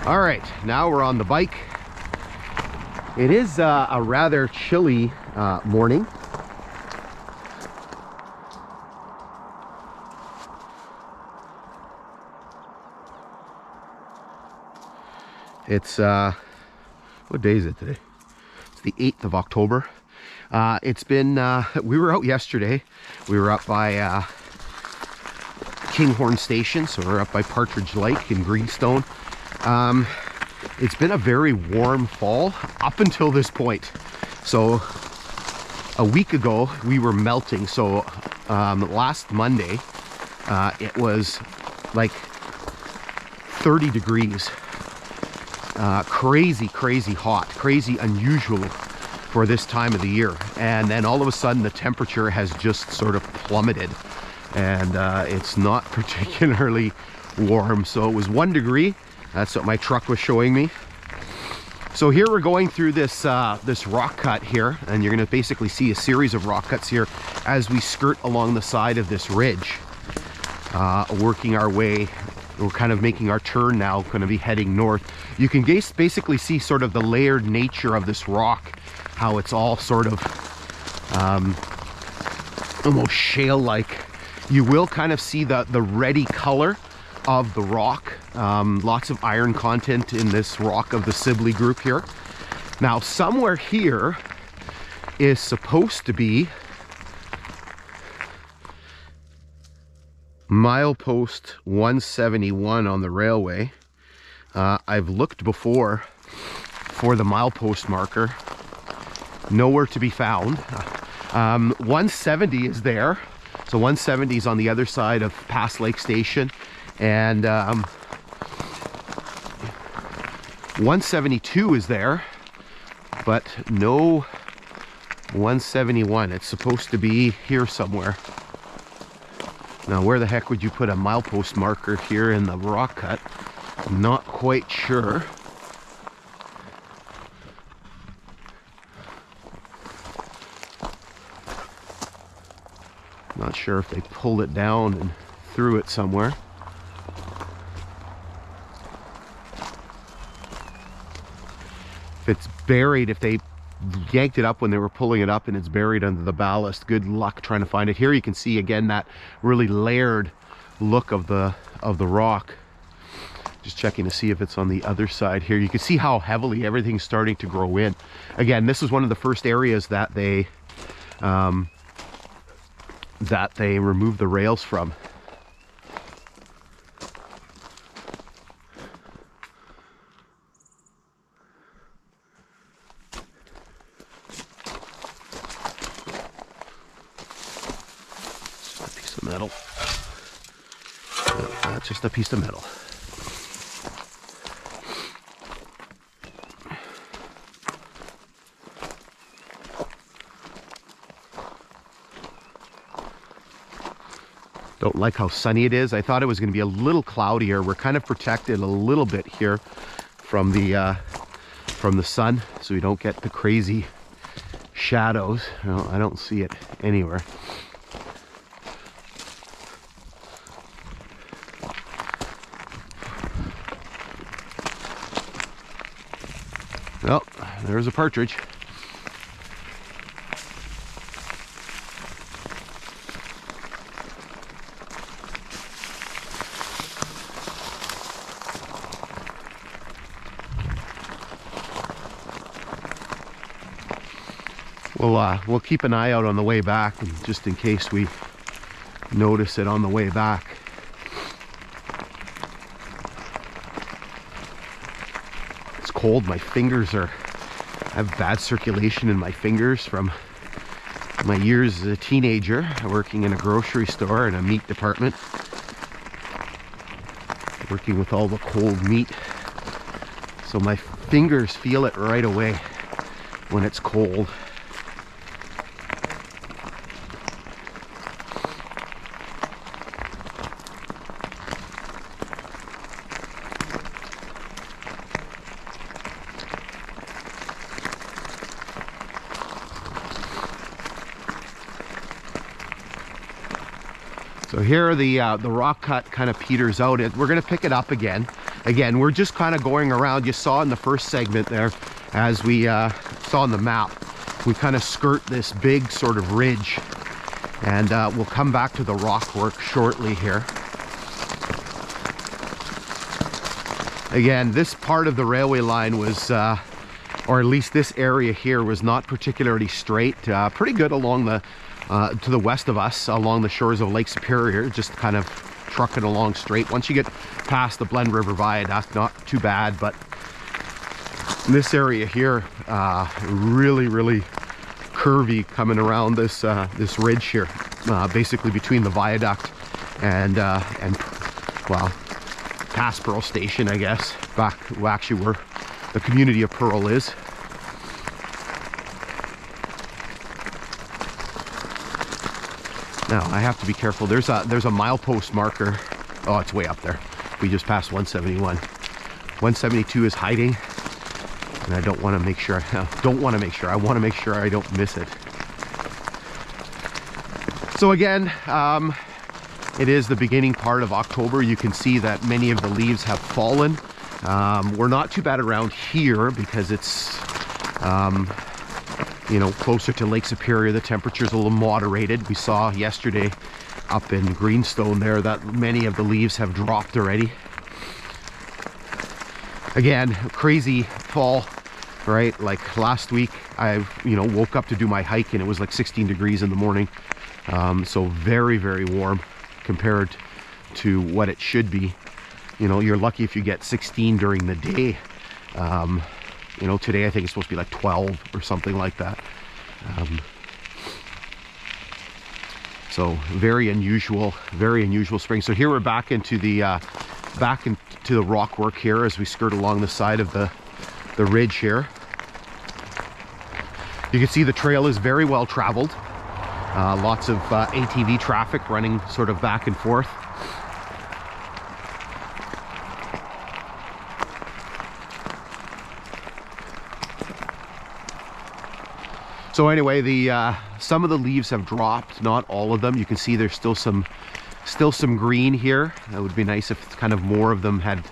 All right, now we're on the bike. It is a rather chilly morning. It's what day is it today? It's the 8th of October. It's been we were out yesterday. We were up by Kinghorn Station, so we're up by Partridge Lake in Greenstone. It's been a very warm fall up until this point. So a week ago we were melting. So last Monday it was like 30 degrees. Crazy hot, crazy unusual for this time of the year. And then all of a sudden the temperature has just sort of plummeted, and it's not particularly warm. So it was 1 degree. That's what my truck was showing me. So here we're going through this this rock cut here, and you're going to basically see a series of rock cuts here as we skirt along the side of this ridge, working our way. We're kind of making our turn now, going to be heading north. You can basically see sort of the layered nature of this rock, how it's all sort of almost shale-like. You will kind of see the reddy color of the rock. Lots of iron content in this rock of the Sibley group here. Now somewhere here is supposed to be milepost 171 on the railway. I've looked before for the milepost marker. Nowhere to be found. 170 is there. So 170 is on the other side of Pass Lake Station. And 172 is there, but no 171. It's supposed to be here somewhere. Now, where the heck would you put a milepost marker here in the rock cut? I'm not quite sure. Not sure if they pulled it down and threw it somewhere. If it's buried, if they yanked it up when they were pulling it up and it's buried under the ballast, good luck trying to find it. Here you can see again that really layered look of the rock. Just checking to see if it's on the other side here. You can see how heavily everything's starting to grow in. Again, this is one of the first areas that they removed the rails from. Metal. No, that's just a piece of metal. Don't like how sunny it is. I thought it was going to be a little cloudier. We're kind of protected a little bit here from the sun, so we don't get the crazy shadows. No, I don't see it anywhere. Well, there's a partridge. We'll keep an eye out on the way back, and just in case we notice it on the way back. Cold. My fingers I have bad circulation in my fingers from my years as a teenager working in a grocery store in a meat department, working with all the cold meat. So my fingers feel it right away when it's cold. So here the rock cut kind of peters out. We're going to pick it up again. again, we're just kind of going around. You saw in the first segment there, as we saw on the map, we kind of skirt this big sort of ridge, and we'll come back to the rock work shortly here. Again, this part of the railway line was, or at least this area here, was not particularly straight. Pretty good along the, to the west of us, along the shores of Lake Superior, just kind of trucking along straight. Once you get past the Blend River Viaduct, not too bad, but this area here, really curvy coming around this this ridge here, basically between the viaduct and well, past Pearl Station, I guess, back actually where the community of Pearl is. Now I have to be careful. There's a milepost marker. Oh, it's way up there. We just passed 171. 172 is hiding, and I don't want to make sure. I want to make sure I don't miss it. So again, it is the beginning part of October. You can see that many of the leaves have fallen. We're not too bad around here because it's you know, closer to Lake Superior. The temperature's a little moderated. We saw yesterday up in Greenstone there that many of the leaves have dropped already. Again, crazy fall, right? Like last week, I woke up to do my hike and it was like 16 degrees in the morning. So very warm compared to what it should be. You know, you're lucky if you get 16 during the day. You know, today I think it's supposed to be like 12 or something like that. So very unusual spring. So here we're back into the rock work here as we skirt along the side of the ridge here. You can see the trail is very well traveled. Lots of ATV traffic running sort of back and forth. So anyway, some of the leaves have dropped, not all of them. You can see there's still some green here. That would be nice if kind of more of them had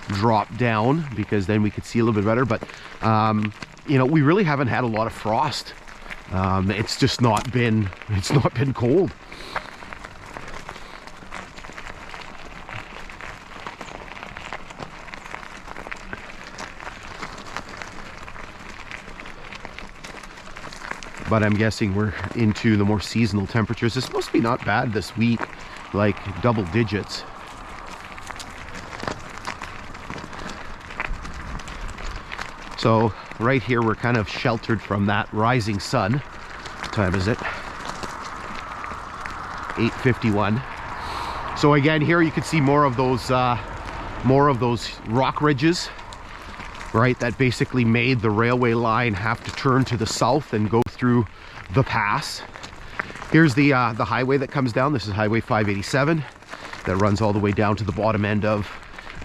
dropped down, because then we could see a little bit better. But you know, we really haven't had a lot of frost. It's just not been cold. But I'm guessing we're into the more seasonal temperatures. It's supposed to be not bad this week, like double digits. So right here we're kind of sheltered from that rising sun. What time is it? 8:51. So again, here you can see more of those rock ridges, right, that basically made the railway line have to turn to the south and go through the pass. Here's the highway that comes down. This is Highway 587 that runs all the way down to the bottom end of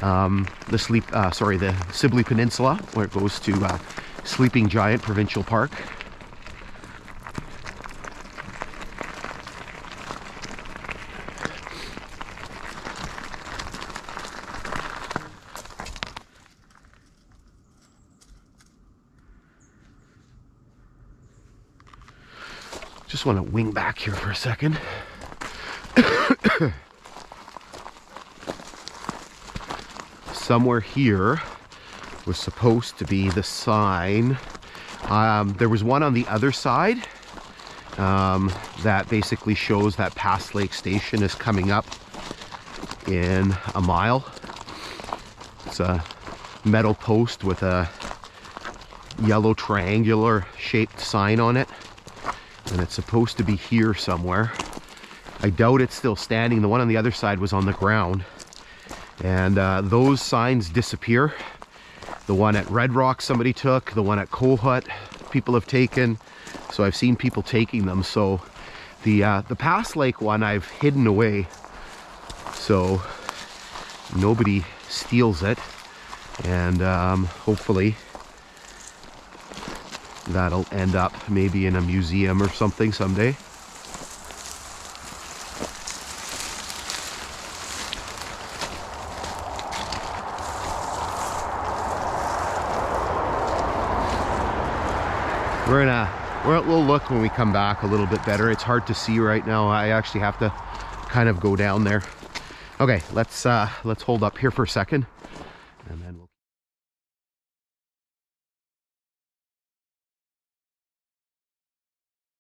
the Sibley Peninsula, where it goes to Sleeping Giant Provincial Park. Just want to wing back here for a second. Somewhere here was supposed to be the sign. There was one on the other side that basically shows that Pass Lake Station is coming up in a mile. It's a metal post with a yellow triangular shaped sign on it, and it's supposed to be here somewhere. I doubt it's still standing. The one on the other side was on the ground, and those signs disappear. The one at Red Rock somebody took, the one at Kohut people have taken, so I've seen people taking them. So the Pass Lake one I've hidden away so nobody steals it, and hopefully that'll end up maybe in a museum or something someday. We'll look when we come back a little bit better. It's hard to see right now. I actually have to kind of go down there. Okay, let's hold up here for a second.